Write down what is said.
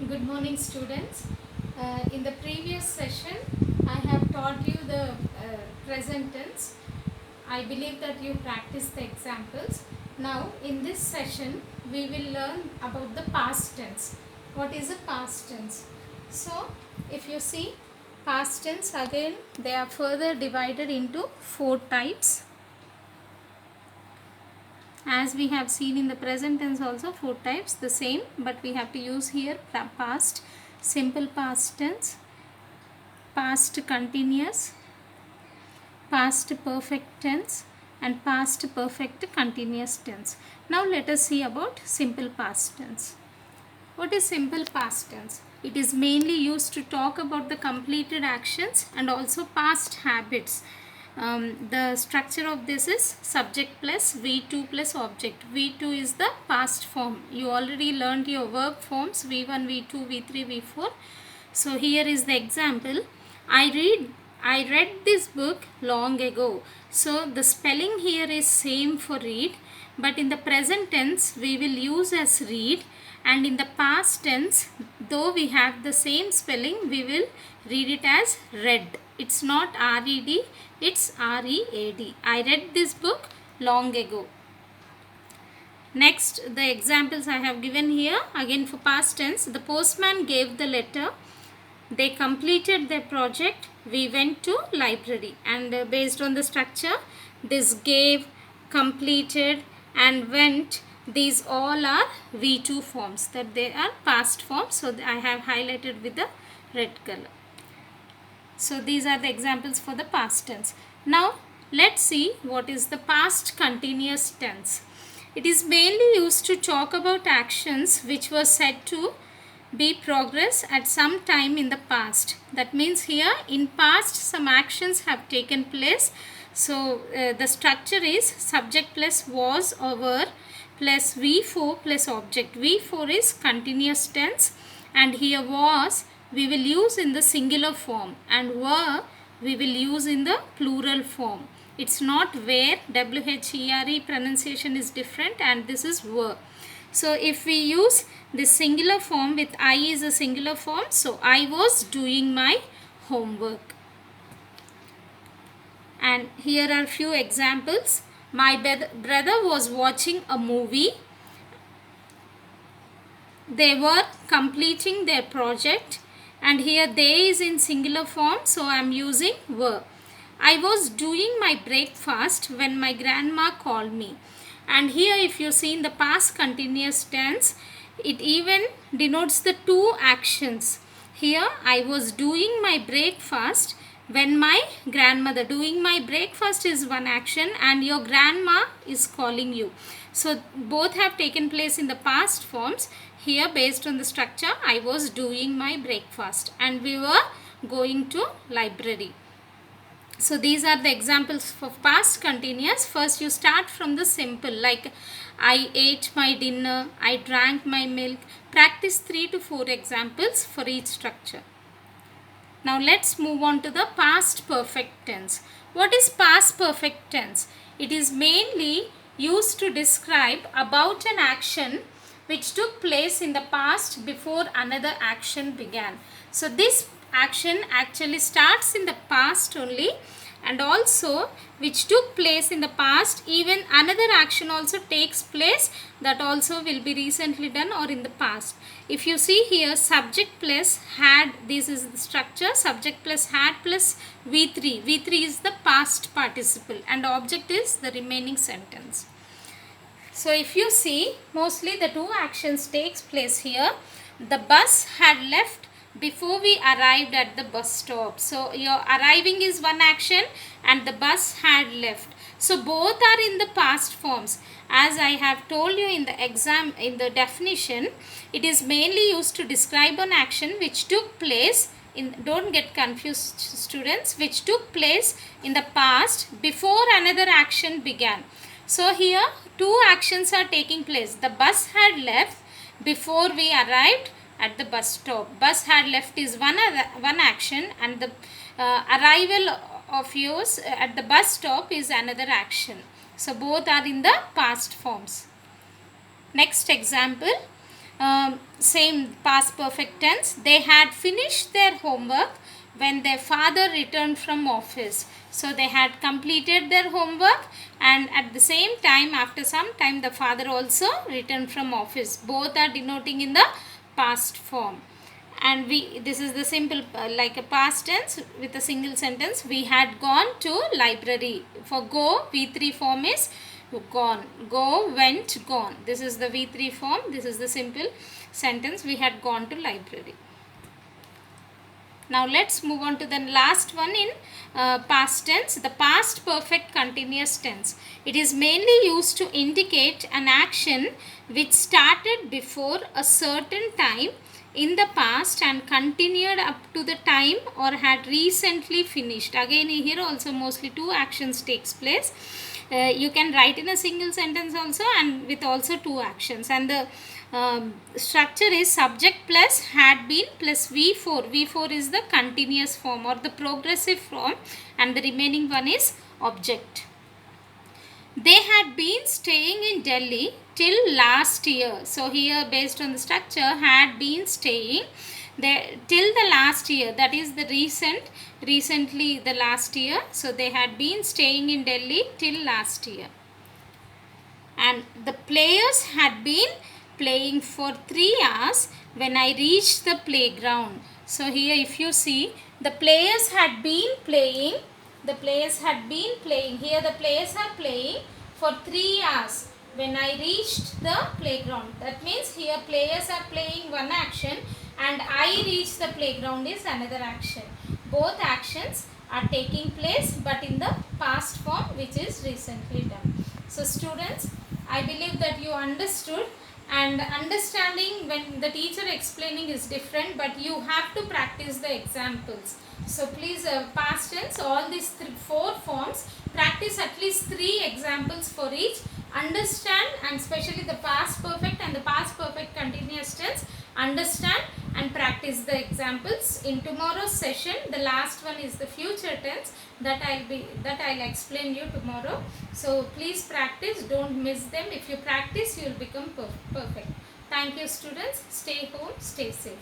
Good morning, students. In the previous session, I have taught you the present tense. I believe that you practiced the examples. Now, in this session, we will learn about the past tense. What is a past tense? So, if you see past tense, again they are further divided into 4 types. As we have seen in the present tense also 4 types, the same, but we have to use here past, simple past tense, past continuous, past perfect tense and past perfect continuous tense. Now let us see about simple past tense. What is simple past tense? It is mainly used to talk about the completed actions and also past habits. The structure of this is subject plus V2 plus object. V2 is the past form. You already learned your verb forms V1, V2, V3, V4. So here is the example. I read this book long ago. So the spelling here is same for read, but in the present tense we will use as read, and in the past tense, though we have the same spelling, we will read it as read. It's not R-E-D, it's R-E-A-D. I read this book long ago. Next, the examples I have given here, again for past tense. The postman gave the letter. They completed their project. We went to library. And based on the structure, this gave, completed and went, these all are V2 forms, that they are past forms. So I have highlighted with the red color. So these are the examples for the past tense. Now let's see what is the past continuous tense. It is mainly used to talk about actions which were said to be progress at some time in the past. That means here in past some actions have taken place. So the structure is subject plus was or were plus V4 plus object. V4 is continuous tense, and here was we will use in the singular form and were we will use in the plural form. It's not where, W-H-E-R-E pronunciation is different, and this is were. So if we use the singular form with I is a singular form, so I was doing my homework. And here are few examples. My brother was watching a movie. They were completing their project, and here they is in singular form, so I am using were. I was doing my breakfast when my grandma called me. And here if you see in the past continuous tense, it even denotes the two actions. Here I was doing my breakfast when my grandmother, doing my breakfast is one action and your grandma is calling you. So both have taken place in the past forms. Here based on the structure, I was doing my breakfast and we were going to library. So these are the examples for past continuous. First you start from the simple, like I ate my dinner, I drank my milk. Practice 3 to 4 examples for each structure. Now let's move on to the past perfect tense. What is past perfect tense? It is mainly used to describe about an action which took place in the past before another action began. So this action actually starts in the past only, and also which took place in the past, even another action also takes place, that also will be recently done or in the past. If you see here, subject plus had, this is the structure, subject plus had plus V3. V3 is the past participle and object is the remaining sentence. So if you see, mostly the two actions takes place here. The bus had left before we arrived at the bus stop. So your arriving is one action and the bus had left. So both are in the past forms. As I have told you in the exam, in the definition, it is mainly used to describe an action which took place in, don't get confused students, which took place in the past before another action began. So here two actions are taking place. The bus had left before we arrived at the bus stop. Bus had left is one action, and the arrival of yours at the bus stop is another action. So both are in the past forms. Next example. Same past perfect tense. They had finished their homework when their father returned from office. So they had completed their homework, and at the same time, after some time, the father also returned from office. Both are denoting in the past form. And this is the simple like a past tense with a single sentence. We had gone to library. For go, V3 form is gone. Go, went, gone. This is the V3 form. This is the simple sentence. We had gone to library. Now let's move on to the last one in past tense, the past perfect continuous tense. It is mainly used to indicate an action which started before a certain time in the past and continued up to the time or had recently finished. Again, here also mostly two actions takes place. You can write in a single sentence also, and with also two actions, and the structure is subject plus had been plus V4. V4 is the continuous form or the progressive form, and the remaining one is object. They had been staying in Delhi till last year. So here, based on the structure, had been staying there till the last year, that is the recently the last year. So they had been staying in Delhi till last year. And the players had been playing for 3 hours when I reached the playground. So here if you see, the players had been playing, here the players are playing for 3 hours when I reached the playground. That means here players are playing one action and I reached the playground is another action. Both actions are taking place but in the past form, which is recently done. So students, I believe that you understood, and understanding when the teacher explaining is different, but you have to practice the examples. So please past tense, all these 4 forms, practice at least 3 examples for each. Understand, and especially the past perfect and the past perfect continuous tense, understand and practice the examples. In tomorrow's session, the last one is the future tense, that I'll explain you tomorrow. So please practice, don't miss them. If you practice, you will become perfect. Thank you students. Stay home, stay safe.